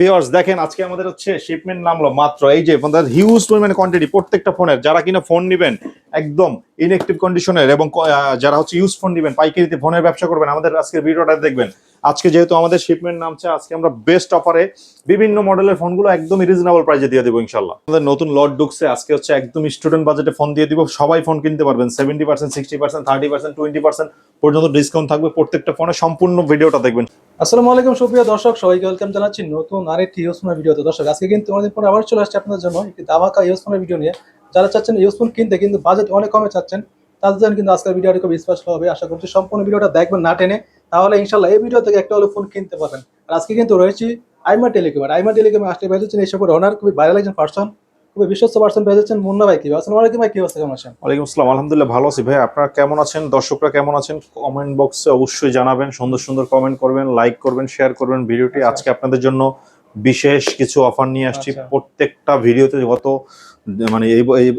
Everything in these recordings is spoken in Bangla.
ভিউয়ার্স দেখেন আজকে আমাদের হচ্ছে শিপমেন্ট নামলো মাত্র এই যে আমাদের হিউজ পরিমাণে কোয়ান্টিটি প্রত্যেকটা ফোনের যারা কিনা ফোন নেবেন একদম ইনঅ্যাক্টিভ কন্ডিশনের এবং যারা হচ্ছে ইউজ ফোন নেবেন পাইকারিতে ফোনের ব্যবসা করবেন আমাদের আজকের ভিডিওটা দেখবেন। আজকে যেহেতু আমাদের শিপমেন্ট নামছে আজকে আমরা বেস্ট অফারে বিভিন্ন মডেলের ফোনগুলো একদম রিজনেবল প্রাইসে দিয়ে দেবো ইনশাল্লাহ। আমাদের নতুন লট ঢুকছে আজকে হচ্ছে একদম স্টুডেন্ট বাজেটে ফোন দিয়ে দিব, সবাই ফোন কিনতে পারবেন 70%, 60%, 30%, 20% পর্যন্ত ডিসকাউন্ট থাকবে প্রত্যেকটা ফোনে। সম্পূর্ণ ভিডিওটা দেখবেন। আসসালামু আলাইকুম সুপ্রিয় দর্শক, সবাইকে ওয়েলকাম জানাচ্ছি নতুন আরেকটি ইউজফোনের ভিডিওতে। দর্শক আজকে কিন্তু অনেকদিন পর আবার চলে আসছে আপনাদের জন্য একটি ধামাকা ইউজফোনের ভিডিও নিয়ে। যারা চাচ্ছেন ইউজফোন কিনতে কিন্তু বাজেট অনেক কমে চাচ্ছেন তাদের জন্য কিন্তু আজকের ভিডিওটি খুব স্পেশাল হবে। আশা করছি সম্পূর্ণ ভিডিওটা দেখবেন না টেনে, তাহলে ইনশাল্লাহ এই ভিডিও থেকে একটা হলো ফোন কিনতে পারবেন। আর আজকে কিন্তু রয়েছি আইমা টেলিকম। আইমা টেলিকমে আসলে পেয়েছেন এই সকল ওনার খুবই ভাইরাল একজন পার্সন, খুবই বিশ্বস্ত পার্সন পেয়েছেন মুন্না ভাই। কি আসসালামু আলাইকুম ভাই, কি অবস্থা, কেমন আছেন? ওয়ালাইকুম আসসালাম, আলহামদুলিল্লাহ ভালো আছি ভাই। আপনারা কেমন আছেন? দর্শকরা কেমন আছেন? কমেন্ট বক্সে অবশ্যই জানাবেন, সুন্দর সুন্দর কমেন্ট করবেন, লাইক করবেন, শেয়ার করবেন ভিডিওটি। আজকে আপনাদের জন্য বিশেষ কিছু অফার নিয়ে আসছি। প্রত্যেকটা ভিডিওতে গত মানে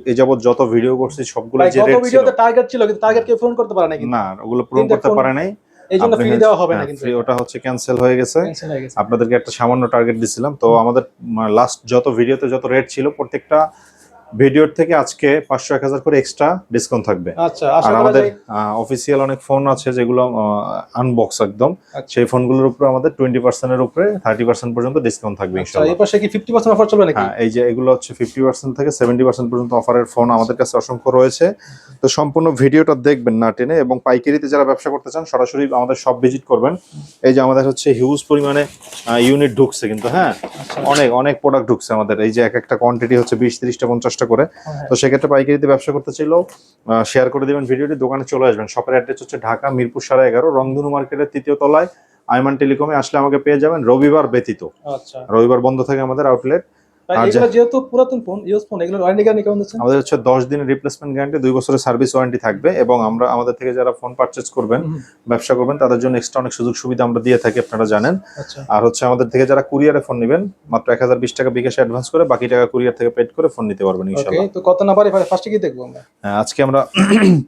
এই যাবত যত ভিডিও করছি সবগুলো যে রেট ছিল, ভিডিওতে টার্গেট ছিল কিন্তু টার্গেট কেউ পূরণ করতে পারে না, কিন্তু না ওগুলো পূরণ করতে পারে নাই। এই জন্য ফ্রি দেওয়া হবে না, কিন্তু ফ্রি ওটা হচ্ছে ক্যান্সেল হয়ে গেছে। ক্যান্সেল হয়ে গেছে। আপনাদেরকে একটা সামান্য টার্গেট দিছিলাম, তো আমাদের লাস্ট যত ভিডিওতে যত রেট ছিল প্রত্যেকটা ভিডিওর থেকে আজকে 500-1000 করে এক্সট্রা ডিসকাউন্ট থাকবে। আচ্ছা, আর আমাদের অফিসিয়াল অনেক ফোন আছে যেগুলো আনবক্স একদম, সেই ফোনগুলোর উপরে আমাদের 20% এর উপরে 30% পর্যন্ত ডিসকাউন্ট থাকবে ইনশাআল্লাহ। এই পাশে কি 50% অফার চলবে নাকি? হ্যাঁ, এই যে এগুলো হচ্ছে 50% থেকে 70% পর্যন্ত অফারের ফোন আমাদের কাছে অসংখ্য রয়েছে। তো সম্পূর্ণ ভিডিওটা দেখবেন না টেনে, এবং পাইকারিতে যারা ব্যবসা করতে চান সরাসরি আমাদের সব ভিজিট করবেন। এই যে আমাদের হচ্ছে হিউজ পরিমাণে ইউনিট ঢুকছে কিন্তু, হ্যাঁ অনেক অনেক প্রোডাক্ট ঢুকছে আমাদের। এই যে এক একটা কোয়ান্টিটি হচ্ছে 20, 30টা, 50টা করে। তো সেক্ষেত্রে পাইকারিতে ব্যবসা করতে চাইলেও শেয়ার করে দেবেন ভিডিওটি, দোকানে চলে আসবেন। শপের অ্যাড্রেস হচ্ছে ঢাকা মিরপুর 11.5 রংধনু মার্কেটের 3য় তলায়। আইমান টেলিকমে আসলে আমাকে পেয়ে যাবেন রবিবার ব্যতীত। আচ্ছা, রবিবার বন্ধ থাকে আমাদের আউটলেট। এগুলো যেহেতু পুরাতন ফোন, ইউজ ফোন, এগুলোর ওয়ারেন্টি গ্যারান্টি কেমন দিচ্ছেন? আমাদের হচ্ছে 10 দিনের রিপ্লেসমেন্ট গ্যারান্টি, 2 বছরের সার্ভিস ওয়ারেন্টি থাকবে। এবং আমরা আমাদের থেকে যারা ফোন পারচেজ করবেন, ব্যবসা করবেন, তাদের জন্য এক্সট্রা অনেক সুযোগ সুবিধা আমরা দিয়ে থাকি, আপনারা জানেন। আর হচ্ছে আমাদের থেকে যারা কুরিয়ারে ফোন নেবেন মাত্র 1020 টাকা বিকাশে অ্যাডভান্স করে বাকি টাকা কুরিয়ার থেকে পেড করে ফোন নিতে পারবেন ইনশাআল্লাহ। তো কত নাম্বারে ফার্স্টে কি দেখবো আমরা? হ্যাঁ, আজকে আমরা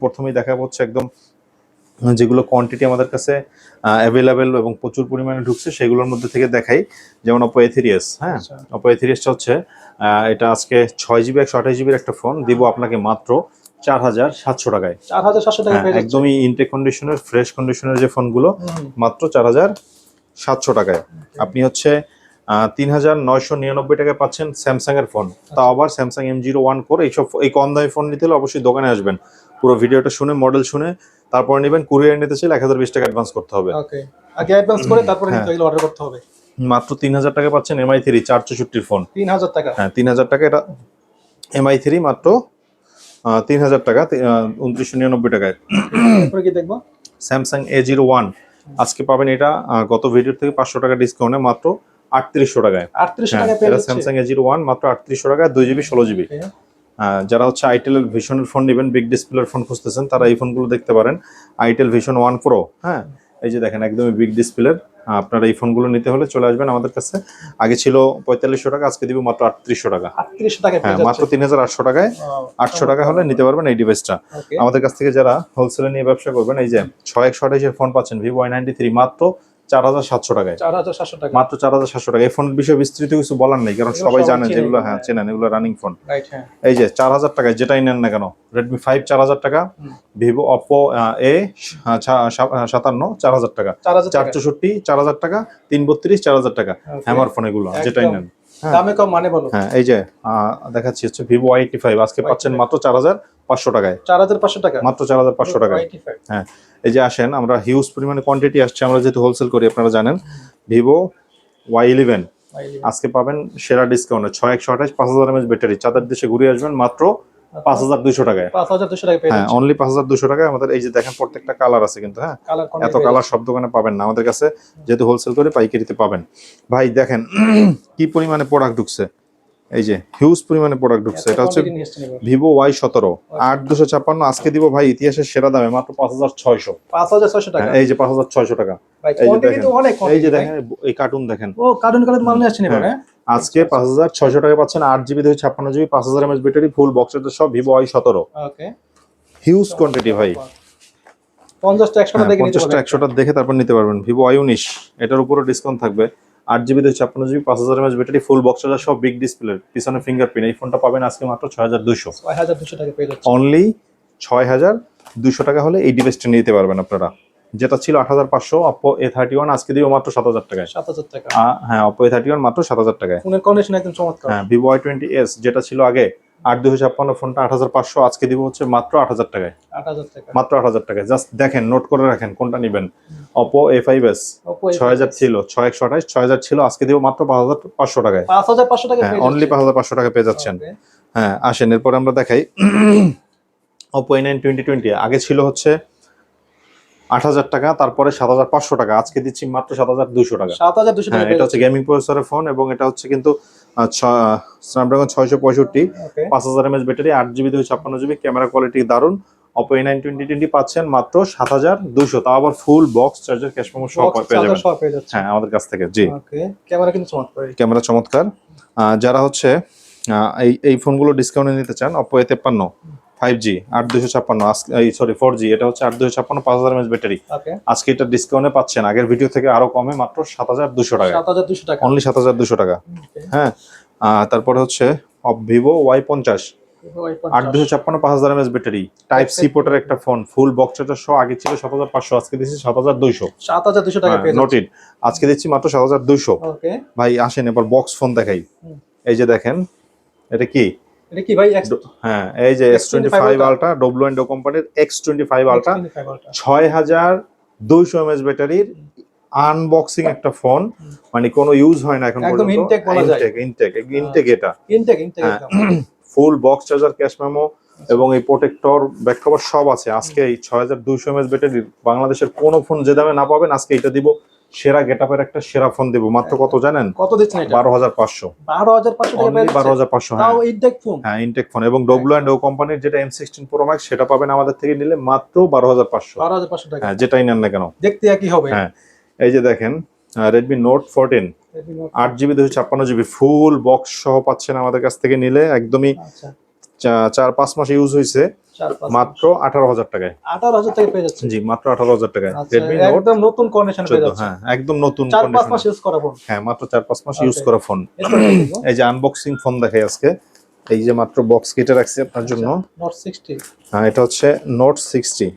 প্রথমেই দেখাবো হচ্ছে একদম যেগুলো কোয়ান্টিটি আমাদের কাছে অ্যাভেলেবেল এবং প্রচুর পরিমাণে ঢুকছে সেগুলোর মধ্যে থেকে দেখাই। যেমন Oppo A3s। হ্যাঁ, Oppo A3sটা হচ্ছে এটা আজকে 6GB 128GBর একটা ফোন দিব আপনাকে মাত্র 4700 টাকায়। 4700 টাকা পেয়ে যাচ্ছেন একদমই ইনটেক কন্ডিশনের ফ্রেশ কন্ডিশনের যে ফোনগুলো মাত্র 4700 টাকায়। আপনি হচ্ছে 3999 টাকায় পাচ্ছেন স্যামসাং এর ফোন, তাও আবার স্যামসাং M01 Core। এই কম দামি ফোন নিতে হলে অবশ্যই দোকানে আসবেন, পুরো ভিডিওটা শুনে মডেল শুনে তারপর নেবেন। কুরিয়ার নিতে চাইলে 1020 টাকা অ্যাডভান্স করতে হবে। ওকে, আগে অ্যাডভান্স করে তারপরে নিতে হলে অর্ডার করতে হবে। মাত্র 3000 টাকা পাচ্ছেন MI3 464 ফোন। 3000 টাকা? হ্যাঁ, 3000 টাকা। এটা MI3 মাত্র 3000 টাকা, 2999 টাকায়। এরপরে কি দেখবো? স্যামসাং A01 আজকে পাবেন এটা গত ভিডিও থেকে 500 টাকা ডিসকাউন্টে মাত্র 3800 টাকায়। 3800 টাকা পেয়ে যাচ্ছে স্যামসাং A01 মাত্র 3800 টাকায়, 2GB 16GB। যারা হচ্ছে আইটেল ভিশনের ফোন নেবেন, বিগ ডিসপ্লের ফোন খুঁজতেছেন, তারা এই ফোনগুলো দেখতে পারেন। Itel vision 1 Pro। হ্যাঁ, এই যে দেখেন একদমই বিগ ডিসপ্লের। আপনারা এই ফোনগুলো নিতে হলে চলে আসবেন আমাদের কাছে। আগে ছিল 4500 টাকা, আজকে দিব মাত্র 3800 টাকা। 3800 টাকা পেয়ে হ্যাঁ, মাত্র 3800 টাকায় 800 টাকা হলে নিতে পারবেন এই ডিভাইসটা। আমাদের কাছ থেকে যারা হোলসেলে নিয়ে ব্যবসা করবেন, এই যে 6128 এর ফোন পাচ্ছেন Vivo Y93 মাত্র 4700 টাকায়। 4700 টাকা, মাত্র 4700 টাকা। এই ফোনের বিষয়ে বিস্তৃত কিছু বলার নেই, কারণ সবাই জানেন যেগুলো, হ্যাঁ চেনেন, এগুলো রানিং ফোন। এই যে 4000 টাকায় যেটাই নেন না কেন, Redmi 5 4000 টাকা, Vivo Oppo A57 4000 টাকা, 464 4000 টাকা, 332 4000 টাকা। হ্যামার ফোন এগুলো যেটাই নেন দামে কম মানে বলো। হ্যাঁ, এই যে দেখাচ্ছি হচ্ছে Vivo Y85 আজকে পাচ্ছেন মাত্র 4500 টাকায়। 4500 টাকা, মাত্র 4500 টাকায়। হ্যাঁ, এই যে আসেন, আমরা হিউজ পরিমাণে কোয়ান্টিটি আসছে, আমরা যেহেতু হোলসেল করি আপনারা জানেন। Vivo Y11 আজকে পাবেন সেরা ডিসকাউন্টে 6128 5000 mAh ব্যাটারি। চাঁদের দেশে ঘুরে আসবেন মাত্র 5200 টাকায়। 5200 টাকা পেয়ে হ্যাঁ, অনলি 5200 টাকায়। আমাদের এই যে দেখেন প্রত্যেকটা কালার আছে কিন্তু, হ্যাঁ এত কালার সব দোকানে পাবেন না, আমাদের কাছে যেহেতু হোলসেল করে পাইকারিতে পাবেন। ভাই দেখেন কি পরিমাণে প্রোডাক্ট ঢুকছে, এই যে হিউজ পরিমাণে প্রোডাক্ট ঢুকছে। এটা হচ্ছে Vivo Y17 8256 আজকে দিব ভাই ইতিহাসের সেরা দামে মাত্র 5600 টাকা। এই যে 5600 টাকা। এই যে দেখেন এই কার্টুন দেখেন, ও কার্টুন কালার মাল নিয়ে আসছেন এবারে। আজকে 5600 টাকা পাচ্ছেন 8GB 256GB 5000 mAh ব্যাটারি, ফুল বক্সের সব Vivo Y17। ওকে, হিউজ কোয়ান্টিটি ভাই। 50টা 100টা দেখে নিতে পারবেন, 50টা 100টা দেখে তারপর নিতে পারবেন। Vivo Y19 এটার উপরে ডিসকাউন্ট থাকবে 8GB 256GB 5000 mAh battery, full box charger সব, বিগ ডিসপ্লে, পিছনে ফিঙ্গারপ্রিন্ট। এই ফোনটা পাবেন আজকে মাত্র 6200। 6200 টাকা পেয়ে যাচ্ছে। অনলি 6200 টাকা হলে এই ডিভাইসটা নিতে পারবেন আপনারা। যেটা ছিল 8500 Oppo A31, আজকে দিব মাত্র 7000 টাকায়। 7000 টাকা। হ্যাঁ, Oppo A31 মাত্র 7000 টাকায়। ফোনের কন্ডিশন একদম চমৎকার। হ্যাঁ, Vivo Y20s যেটা ছিল আগে 8256, ফোনটা 8500, আজকে দিব হচ্ছে মাত্র 8000 টাকায়। 8000 টাকা। মাত্র 8000 টাকায়। জাস্ট দেখেন, নোট করে রাখেন কোনটা নেবেন। Oppo A5s 6000 ছিল, 6128, 6000 ছিল, আজকে দিব মাত্র 5500 টাকায়। 5500 টাকা হ্যাঁ, পেয়ে অনলি যাচ্ছে। 5500 টাকা পেয়ে যাচ্ছেন। Okay. হ্যাঁ, আসেন এরপর আমরা দেখাই। Oppo A9 2020 আগে ছিল হচ্ছে 8000 টাকা, তারপরে 7500 টাকা, আজকে দিচ্ছি মাত্র 7200 টাকা। 7200 টাকা হ্যাঁ, পেয়ে এটা হচ্ছে যাচ্ছে। গেমিং প্রসেসরের ফোন এবং এটা হচ্ছে কিন্তু Snapdragon 665, Okay. 5000 mAh battery, 8GB 256GB, camera quality দারুন। Oppo A9 2020 পাচ্ছেন মাত্র 7200, তাও আবার full box charger, cash memo সব বক্স পেয়ে চার্জার যাবেন। সব পেয়ে যাচ্ছে। হ্যাঁ, আমাদের কাছ থেকে। জি, ওকে, ক্যামেরা কিন্তু চমৎকার। ক্যামেরা চমৎকার। যারা হচ্ছে এই ফোনগুলো ডিসকাউন্টে নিতে চান, Oppo A53 5G 8256, আজকে সরি 4G, এটা হচ্ছে 8256, 5000 mAh ব্যাটারি, ওকে, আজকে এটা ডিসকাউন্টে পাচ্ছেন আগের ভিডিও থেকে আরো কমে মাত্র 7200 টাকা। 7200 টাকা। অনলি 7200 টাকা। Okay. হ্যাঁ, তারপরে হচ্ছে Vivo Y50 8256, 5000 mAh battery, type C পোর্টের একটা ফোন, ফুল বক্স চার্জার সহ, আগে ছিল 7500, আজকে দিচ্ছি 7200। 7200 টাকা পেয়ে যাচ্ছে। নোটেড, আজকে দিচ্ছি মাত্র 7200। ওকে, ভাই আসেন এবার বক্স ফোন দেখাই। এই যে দেখেন, এটা কি? এটা কি ভাই? হ্যাঁ, এই যে S25 Ultra, W&O কোম্পানির X25 Ultra, 6200 mAh ব্যাটারির আনবক্সিং একটা ফোন, মানে কোনো ইউজ হয় না এখন পর্যন্ত। একদম ইনটেক বলা যায়। ইনটেক এটা। ইনটেক একদম। Full box charger, cash memo এবং এই প্রোটেক্টর, ব্যাক কভার সব আছে। আজকে এই 6200 mAh ব্যাটারি বাংলাদেশের কোনো ফোন যে দামে না পাবেন, আজকে এটা দিব সেরা গেটআপের একটা সেরা ফোন দিব। মাত্র কত জানেন? কত দিচ্ছেন এটা? 12500। 12500 টাকা পেয়ে যাচ্ছে। 12500। তাও ইনটেক ফোন। হ্যাঁ, ইনটেক ফোন এবং W&O কোম্পানির যেটা M16 Pro Max, সেটা পাবেন আমাদের থেকে নিলে মাত্র 12500। 12500 টাকা। হ্যাঁ, যেটাই নেন না কেন দেখতে একই হবে। হ্যাঁ, এই যে দেখেন Redmi Note 14 8GB 256GB full box সহ পাচ্ছেন আমাদের কাছ থেকে নিলে, একদমই আচ্ছা, 4-5 মাস ইউজ হয়েছে, মাত্র 18000 টাকায়। 18000 টাকা পেয়ে যাচ্ছে। জি, মাত্র 18000 টাকায় আচ্ছা, Redmi Note একদম নতুন কন্ডিশন পেয়ে 14। যাচ্ছে। হ্যাঁ, একদম নতুন 4-5 মাস কন্ডিশন। ইউজ করা ফোন। হ্যাঁ, মাত্র 4-5 মাস ইউজ Okay. করা ফোন। এরপর কি দেখবো? এই যে আনবক্সিং ফোন দেখাই আজকে। এই যে মাত্র বক্স কেটে রাখছি আপনার জন্য। Note 60 হ্যাঁ, এটা হচ্ছে Note 60,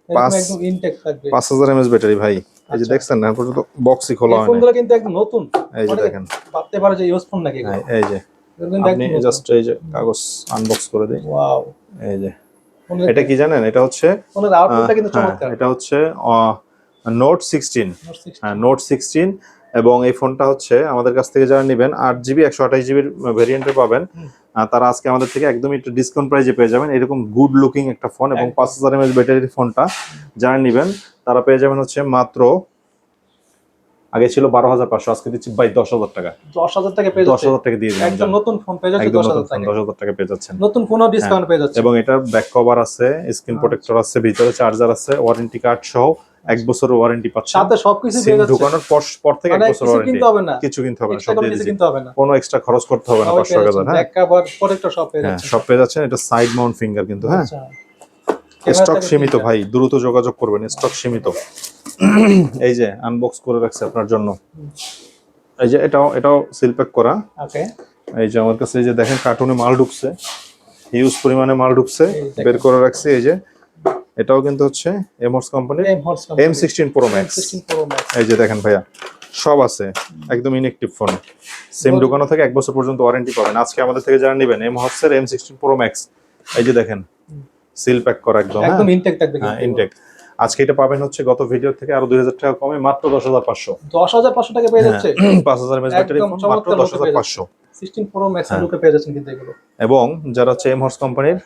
এরকম একদম ইনটেক থাকবে। 5000 mAh ব্যাটারি ভাই। এই যে আচ্ছা। দেখছেন না, এখন পর্যন্ত বক্সই খোলা এই হয় না। ফোনগুলো কিন্তু একদম নতুন। এই যে অনেকে দেখেন, ভাবতে পারে যে ইউজ ফোন নাকি এগুলো। হ্যাঁ, এই যে এগুলো কিন্তু আপনি একদম নতুন। জাস্ট এই যে কাগজ আনবক্স করে দেই। ওয়াও, এই যে এটা কি জানেন? এটা হচ্ছে ফোনের আউটপুটটা কিন্তু হ্যাঁ, চমৎকার। এটা হচ্ছে Note 16। Note 60 হ্যাঁ, Note 16, এবং এই ফোনটা হচ্ছে আমাদের কাছ থেকে যারা নেবেন 8GB 128GB ভেরিয়েন্টে পাবেন, তারা আজকে আমাদের থেকে একদমই একটু ডিসকাউন্ট প্রাইসে পেয়ে যাবেন। এরকম গুড লুকিং একটা ফোন এবং 5000 mAh ব্যাটারির ফোনটা যারা নেবেন তারা পেয়ে যাবেন হচ্ছে মাত্র, আগে ছিল 12500, আজকে দিচ্ছি ভাই 10000 টাকা। 10000 টাকা পেয়ে যাচ্ছে। 10000 টাকা দিয়ে দিবেন। একদম নতুন ফোন পেয়ে যাচ্ছে একদম 10000 টাকা। 10000 টাকা পেয়ে যাচ্ছেন। নতুন ফোনও ডিসকাউন্ট পেয়ে যাচ্ছে। এবং এটার ব্যাক কভার আছে, স্ক্রিন প্রোটেক্টর আছে, ভিতরে চার্জার আছে, ওয়ারেন্টি কার্ড সহ 1 বছরের ওয়ারেন্টি পাচ্ছেন। সাথে সবকিছু সিম পেয়ে যাচ্ছে। ঢোকানোর পর থেকে 1 মানে বছর কিছু ওয়ারেন্টি। কিনতে হবে না। কিছু কিনতে হবে না, এক্সট্রা সব কোনো দিয়ে কিছু দিচ্ছি। কিনতে হবে না। কোনো এক্সট্রা খরচ করতে হবে না, 500 টাকা। হ্যাঁ, ব্যাক কভার প্রোটেক্টর সব পেয়ে হ্যাঁ, যাচ্ছে। সব পেয়ে যাচ্ছেন। এটা সাইড মাউন্ট ফিঙ্গার কিন্তু। হ্যাঁ, আচ্ছা, স্টক সীমিত ভাই, দ্রুত যোগাযোগ করবেন, স্টক সীমিত। এই যে আনবক্স করে রাখছি আপনার জন্য। এই যে এটাও সিল প্যাক করা। ওকে, এই যে আমার কাছে এই যে দেখেন কার্টুনে মাল ঢুকছে, হিউজ পরিমাণে মাল ঢুকছে, এই দেখেন। বের করে রাখছি। এই যে এটাও কিন্তু হচ্ছে এমহর্স কোম্পানির M16 Pro Max। M16 Pro Max। এই যে দেখেন ভাইয়া, সব আছে, একদম ইনঅ্যাক্টিভ ফোন। সিম ঢোকানো থেকে 1 বছর পর্যন্ত ওয়ারেন্টি পাবেন আজকে আমাদের থেকে যারা নেবেন। এমহর্স এর M16 Pro Max, এই যে দেখেন সিল প্যাক করা একদম। একদম ইনটেক থাকবে হ্যাঁ, কিন্তু। ইনটেক। আজকে এটা পাবেন হচ্ছে গত ভিডিও থেকে আরো 2000 টাকা কমে, মাত্র 10500। 10500 টাকা পেয়ে যাচ্ছে। 5000 mAh ব্যাটারি একদম ফোন, মাত্র চমৎকার লোকে পেয়ে 10500। 16 Pro Max এর লুকে পেয়ে যাচ্ছেন কিন্তু এগুলো। এবং যারা হচ্ছে এমহর্স কোম্পানির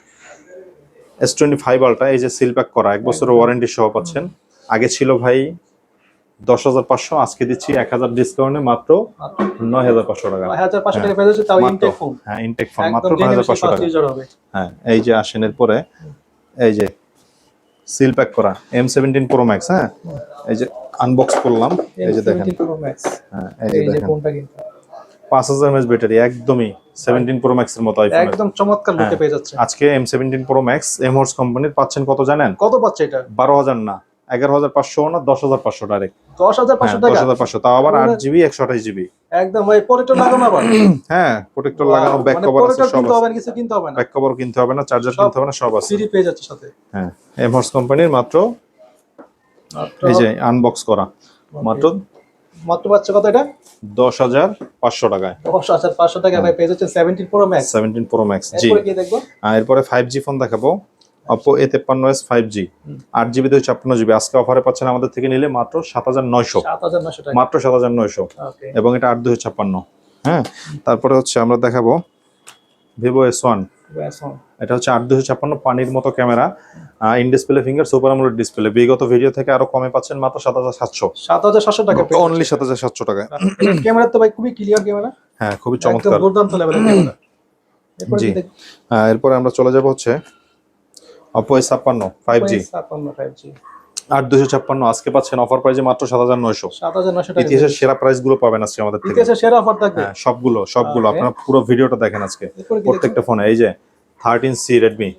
S25 Ultra, এই যে সিল প্যাক করা 1 বছরের ওয়ারেন্টি সহ পাচ্ছেন। আগে ছিল ভাই 10500, আজকে দিচ্ছি 1000 ডিসকাউন্টে মাত্র 9500 টাকা। 9500 টাকা পেয়ে যাচ্ছে, তাও মাত্র। ইনটেক ফোন। হ্যাঁ, ইনটেক ফোন, মাত্র একদম 9500 টাকা। ইউজার হবে। হ্যাঁ, এই যে আসেন এরপরে, এই যে সিল প্যাক করা M17 Pro Max। হ্যাঁ, এই যে আনবক্স করলাম। এই যে দেখেন, M17 Pro Max। হ্যাঁ, এই যে এই যে দেখেন ফোনটা কিন্তু 5000 mAh ব্যাটারি, একদমই 17 Pro Max এর মতো আইফোন। একদম চমৎকার লুকে পেয়ে যাচ্ছে। আজকে M17 Pro Max এমহর্স কোম্পানির পাচ্ছেন কত জানেন? কত পাচ্ছে এটা? 12000 না, 11,500 না 10,500 ডাইরেক্ট। 10,500 টাকা 10,500, তাও আবার 8GB 128GB। একদম ভাই প্রোটেক্টর লাগানো আবার। হ্যাঁ প্রোটেক্টর লাগানো, ব্যাক মানে কভার আছে, প্রোটেক্টর সব কিনতে আছে। হবে না, কিছু কিনতে হবে না, ব্যাক কভার কিনতে হবে না, চার্জার সব কিনতে হবে না, সব আছে। ফ্রি পেয়ে যাচ্ছে সাথে। হ্যাঁ এমহর্স কোম্পানির মাত্র মাত্র এই যে আনবক্স করা, মাত্র মাত্র পাচ্ছে কত এটা? 10,500 টাকায়। 10,500 টাকা ভাই পেয়ে যাচ্ছেন 17 প্রো ম্যাক্স। 17 প্রো ম্যাক্স, জি। এরপরে কি দেখবো? এরপরে 5G ফোন দেখাবো, Oppo A53s 5G, 8GB 256GB। আজকে অফারে পাচ্ছেন আমাদের থেকে নিলে মাত্র 7,900, 7,900 টাকা। মাত্র 7,900। ওকে এবং এটা 8/256। হ্যাঁ তারপরে হচ্ছে আমরা দেখাবো Vivo S1, এটা হচ্ছে 8/256 পানির মতো camera, in display finger, super AMOLED display. বিগত ভিডিও থেকে আরো কমে পাচ্ছেন মাত্র 7,700, 7,700 টাকা পেয়ে অনলি 7,700 টাকায়। ক্যামেরা তো ভাই খুবই ক্লিয়ার ক্যামেরা, হ্যাঁ খুবই একদম চমৎকার, দুর্দান্ত লেভেলের ক্যামেরা। এরপরে জি। কি দেখবো? এরপরে আমরা চলে যাব হচ্ছে Oppo A56 5G, 5G 8/256। আজকে পাচ্ছেন অফার প্রাইসে মাত্র 7,900। 7,900 টাকা। ইতিহাসের সেরা প্রাইস গুলো পাবেন আজকে আমাদের থেকে। ইতিহাসের সেরা অফার থাকবে। হ্যাঁ সবগুলো Okay. আপনারা পুরো ভিডিওটা দেখেন আজকে। এরপরে কি প্রত্যেকটা ফোনে এই যে 13C Redmi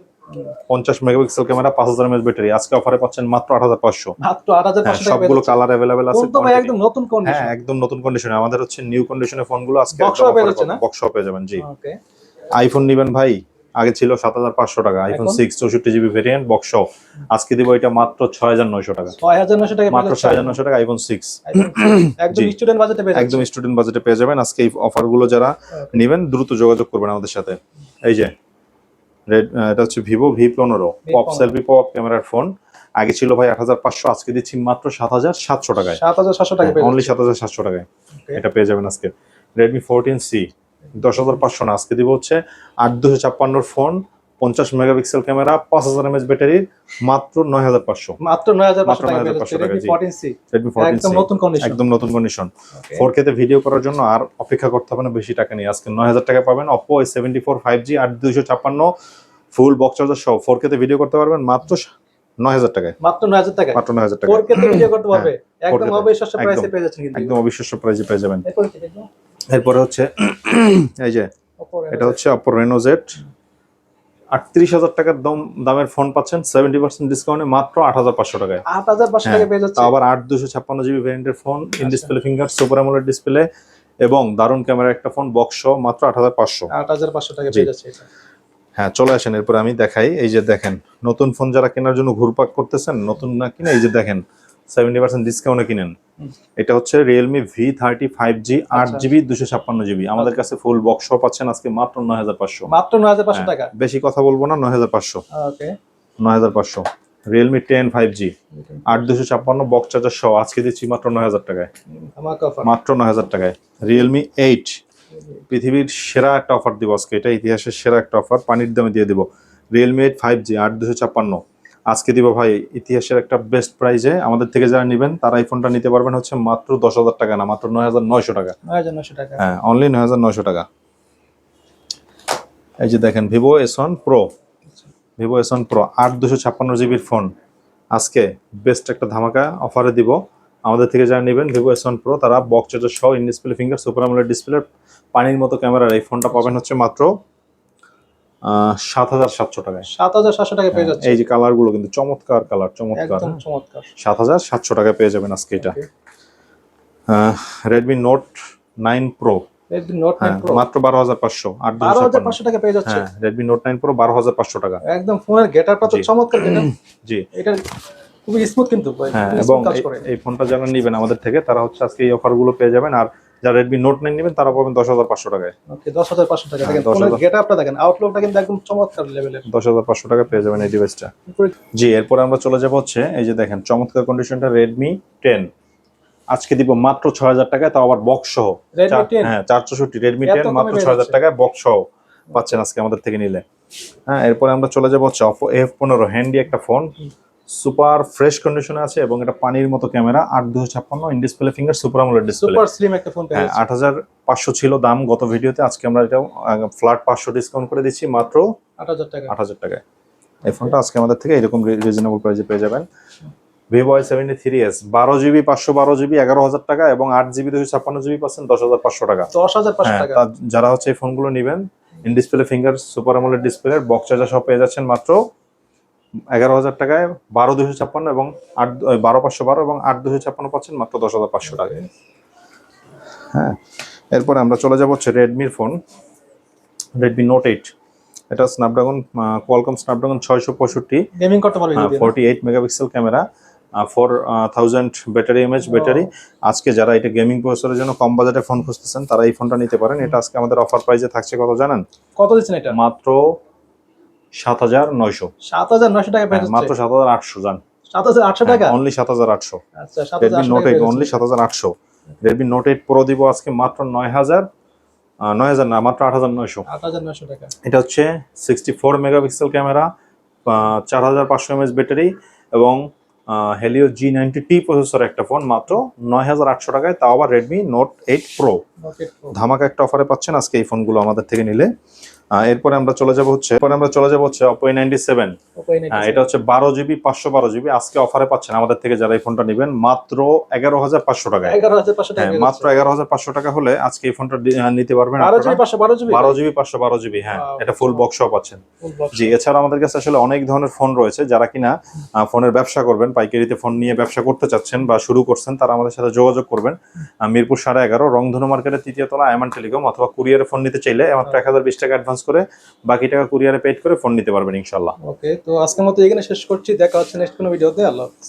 50 megapixel camera, 5000 mAh battery, আজকে অফারে পাচ্ছেন মাত্র 8,500। মাত্র 8,500 টাকা। সবগুলো কালার अवेलेबल আছে। ফোন তো ভাই একদম নতুন হ্যাঁ কন্ডিশন। একদম নতুন কন্ডিশনে, আমাদের হচ্ছে নিউ কন্ডিশনে ফোনগুলো আজকে বক্স একদম পেয়ে যাচ্ছে না? বক্স পেয়ে যাবেন, জি। ওকে আইফোন নিবেন ভাই, আগে ছিল 7,500 টাকা আইফোন 6 64GB ভেরিয়েন্ট বক্স, আজকে দিব এটা মাত্র 6,900 টাকা। 6,900 টাকা মাত্র 6,900 টাকা আইফোন 6, একদম জি। স্টুডেন্ট বাজেটে পেয়ে যাচ্ছে। একদম স্টুডেন্ট বাজেটে পেয়ে যাবেন। আজকে এই অফারগুলো যারা নেবেন দ্রুত যোগাযোগ করবেন আমাদের সাথে। এই যে এটা হচ্ছে Vivo V15 pop selfie pop ক্যামেরার ফোন, আগে ছিল ভাই 8,500, আজকে দিচ্ছি মাত্র 7,700 টাকায়। 7,700 টাকা পেয়ে অনলি যাচ্ছে। 7,700 টাকায় এটা পেয়ে যাবেন আজকে। Redmi 14C 10,500 না, আজকে দিব হচ্ছে 8/256 phone, 50 megapixel camera, 5000 mAh battery, মাত্র 9,500। মাত্র 9,500 টাকা পেয়ে 9,500 যাচ্ছে। টাকা, Redmi জি। 14C Redmi 14C একদম নতুন কন্ডিশন। একদম নতুন কন্ডিশন। Okay. 4K তে ভিডিও করার জন্য আর অপেক্ষা করতে হবে না বেশি টাকা নিয়ে, আজকে 9,000 টাকা পাবেন Oppo A74 5G 8/256 full box charger সহ 4K তে ভিডিও করতে পারবেন মাত্র 9,000 টাকায়। মাত্র 9,000 টাকা। মাত্র 9,000 টাকা 4K তে ভিডিও করতে পারবে। একদম 4K তে। অবিশ্বাস্য প্রাইসে একদম। পেয়ে যাচ্ছেন কিন্তু। একদম অবিশ্বাস্য প্রাইসে পেয়ে যাবেন। এরপরে কি দেখবো? এরপরে হচ্ছে এই যে Oppo এটা হচ্ছে Oppo Reno Z, 38,000 টাকার দামের ফোন পাচ্ছেন 70% ডিসকাউন্টে মাত্র 8,500 টাকায়। 8,500 টাকা পেয়ে যাচ্ছে। তাও আবার 8/256GB ভেরিয়েন্টের ফোন, in display finger, super AMOLED display এবং দারুণ ক্যামেরা একটা ফোন, বক্স সহ মাত্র 8,500। 8,500 টাকা পেয়ে যাচ্ছে এটা। হ্যাঁ চলে আসেন, এরপর আমি দেখাই। এই যে দেখেন নতুন ফোন যারা কেনার জন্য ঘুরপাক করতেছেন, নতুন না কিনে এই যে দেখেন 70% ডিসকাউন্টে কিনেন। এটা হচ্ছে Realme V30 5G 8GB 256GB, আমাদের কাছে ফুল বক্স সহ পাচ্ছেন আজকে মাত্র 9,500। মাত্র 9,500 টাকা। বেশি কথা বলবো না, 9,500। ওকে 9,500 Realme 10 5G 8/256 বক্স চার্জার সহ আজকে দিচ্ছি মাত্র 9,000 টাকায়। আমাকে অফার মাত্র 9,000 টাকায়। Realme 8 পৃথিবীর সেরা একটা অফার দিব আজকে, এটা ইতিহাসের সেরা একটা অফার, পানির দামে দিয়ে দিব। Realme 8 5G 8/256 আজকে দিব ভাই ইতিহাসের একটা বেস্ট প্রাইজে। আমাদের থেকে যারা নেবেন তারা এই ফোনটা নিতে পারবেন হচ্ছে মাত্র 10,000 টাকা না, মাত্র 9,900 টাকা। 9,900 টাকা। হ্যাঁ অনলি 9,900 টাকা। এই যে দেখেন Vivo S1 Pro, Vivo S1 Pro 8/256GB phone, আজকে বেস্ট একটা ধামাকা অফারে দিব। আমাদের থেকে যারা নেবেন Vivo S1 Pro তারা বক্স চার্জার সহ, in display finger, super AMOLED display, পানির মতো ক্যামেরার এই ফোনটা পাবেন হচ্ছে মাত্র 7,700 টাকায়। 7,700 টাকা পেয়ে যাচ্ছে। এই যে কালার গুলো কিন্তু চমৎকার কালার, চমৎকার। একদম চমৎকার। 7,700 টাকায় পেয়ে যাবেন আজকে এটা। Redmi Note 9 Pro, Redmi Note 9 Pro মাত্র 12,500 12,500 টাকা পেয়ে যাচ্ছে। হ্যাঁ Redmi Note 9 Pro 12,500 টাকা। একদম ফোনের গেটআপটা তো জি। চমৎকার গেটআপ। জি এটা খুবই স্মুথ কিন্তু ভাই। হ্যাঁ, খুবই এবং smooth কাজ করে। এই ফোনটা যারা নেবেন আমাদের থেকে তারা হচ্ছে আজকে এই অফার গুলো পেয়ে যাবেন। আর যারা Redmi Note 9 নেবেন তারা পাবেন 10,500 টাকায়। ওকে 10,500 টাকা। দেখেন 10,000 ফোনের গেটআপটা দেখেন, আউটলুকটা কিন্তু একদম চমৎকার লেভেলের। 10,500 টাকা পেয়ে যাবেন এই ডিভাইসটা। জি এরপর আমরা চলে যাব হচ্ছে এই যে দেখেন চমৎকার কন্ডিশনটা Redmi 10, আজকে দিব মাত্র 6,000 টাকায়, তাও আবার বক্স সহ। Redmi 10 হ্যাঁ 464 Redmi এত 10 কমে মাত্র পেয়ে 6,000 যাচ্ছে। টাকায় বক্স সহ পাচ্ছেন আজকে আমাদের থেকে নিলে। হ্যাঁ এরপরে আমরা চলে যাব হচ্ছে Oppo F15 হ্যান্ডি একটা ফোন, সুপার ফ্রেশ কন্ডিশনে আছে এবং এটা পানির মতো camera, 8/256 in display finger, super AMOLED display. Super slim একটা ফোন পেয়ে হ্যাঁ যাচ্ছে। 8,500 ছিল দাম গত ভিডিওতে, আজকে আমরা এটা ফ্ল্যাট 500 ডিসকাউন্ট করে দিচ্ছি মাত্র 8,000 টাকা। 8,000 টাকায়। এই ফোনটা আজকে আমাদের থেকে এরকম রিজনেবল প্রাইসে পেয়ে যাবেন। Vivo Y73s 12GB 512GB 11,000 টাকা এবং 8GB 256GB পাচ্ছেন 10,500 টাকা। 10,500 টাকা। যারা হচ্ছে এই ফোনগুলো নেবেন in display finger, super AMOLED display, box charger সহ পেয়ে যাচ্ছেন মাত্র 11,000 টাকায় 12,256 এবং 12,512 এবং 8,256 পাচ্ছেন মাত্র 10,500 টাকায়। হ্যাঁ, এরপরে আমরা চলে যাব হচ্ছে রেডমির ফোন, রেডমি নোট 8। এটা স্ন্যাপড্রাগন কোয়ালকম স্ন্যাপড্রাগন 665, গেমিং করতে পারবে যদি 48 megapixel camera, 4000 battery mAh battery. আজকে যারা এটা গেমিং প্রসেসরের জন্য কম বাজেটে ফোন খুঁজতেছেন তারা এই ফোনটা নিতে পারেন। এটা আজকে আমাদের অফার প্রাইসে থাকছে কত জানেন? কত দিচ্ছেন এটা? মাত্র 7,900। 7,900 টাকা প্রাইস মাত্র 7,800 জান। 7,800 টাকা? অনলি 7,800। আচ্ছা, রেডমি 7,800 নোট টাকা 8 অনলি 7,800। রেডমি নোট 8 প্রো দিব আজকে মাত্র 9,000 না, মাত্র 8,900। 8,900 টাকা। এটা হচ্ছে 64 মেগাপিক্সেল ক্যামেরা, 4,500 এমএএইচ ব্যাটারি এবং হেলিও G90T প্রসেসর একটা ফোন মাত্র 9,800 টাকায়, তাও আবার রেডমি নোট 8 প্রো। ওকে প্রো। ধামাকা একটা অফারে পাচ্ছেন আজকে এই ফোনগুলো আমাদের থেকে নিলে। এরপরে আমরা চলে যাব হচ্ছে Oppo A97। Oppo A97 এটা হচ্ছে 12GB 512GB। আজকে অফারে পাচ্ছেন আমাদের থেকে যারা এই ফোনটা নেবেন মাত্র 11,500 টাকায়। 11,500 টাকা। হ্যাঁ, মাত্র 11,500 টাকা হলে আজকে এই ফোনটা নিতে পারবেন 12GB আপনারা। 512GB 12GB 512GB, হ্যাঁ, এটা ফুল বক্সও পাচ্ছেন। Full box. জি, এছাড়া আমাদের কাছে আসলে অনেক ধরনের ফোন রয়েছে। যারা কিনা ফোনের ব্যবসা করবেন, পাইকারিতে ফোন নিয়ে ব্যবসা করতে চাচ্ছেন বা শুরু করছেন, তারা আমাদের সাথে যোগাযোগ করবেন। মিরপুর 11.5 রংধনু মার্কেটের 3য় তলা আয়মান টেলিকম, অথবা কুরিয়ারে ফোন নিতে চাইলে মাত্র 1,020 টাকা অ্যাডভান্স করে বাকি টাকা কুরিয়ারে পেড করে ফোন নিতে পারবেন ইনশাল্লাহ। ওকে, তো আজকের মতো এখানে শেষ করছি। দেখা হচ্ছে নেক্সট কোনো ভিডিওতে। আল্লাহ হাফেজ।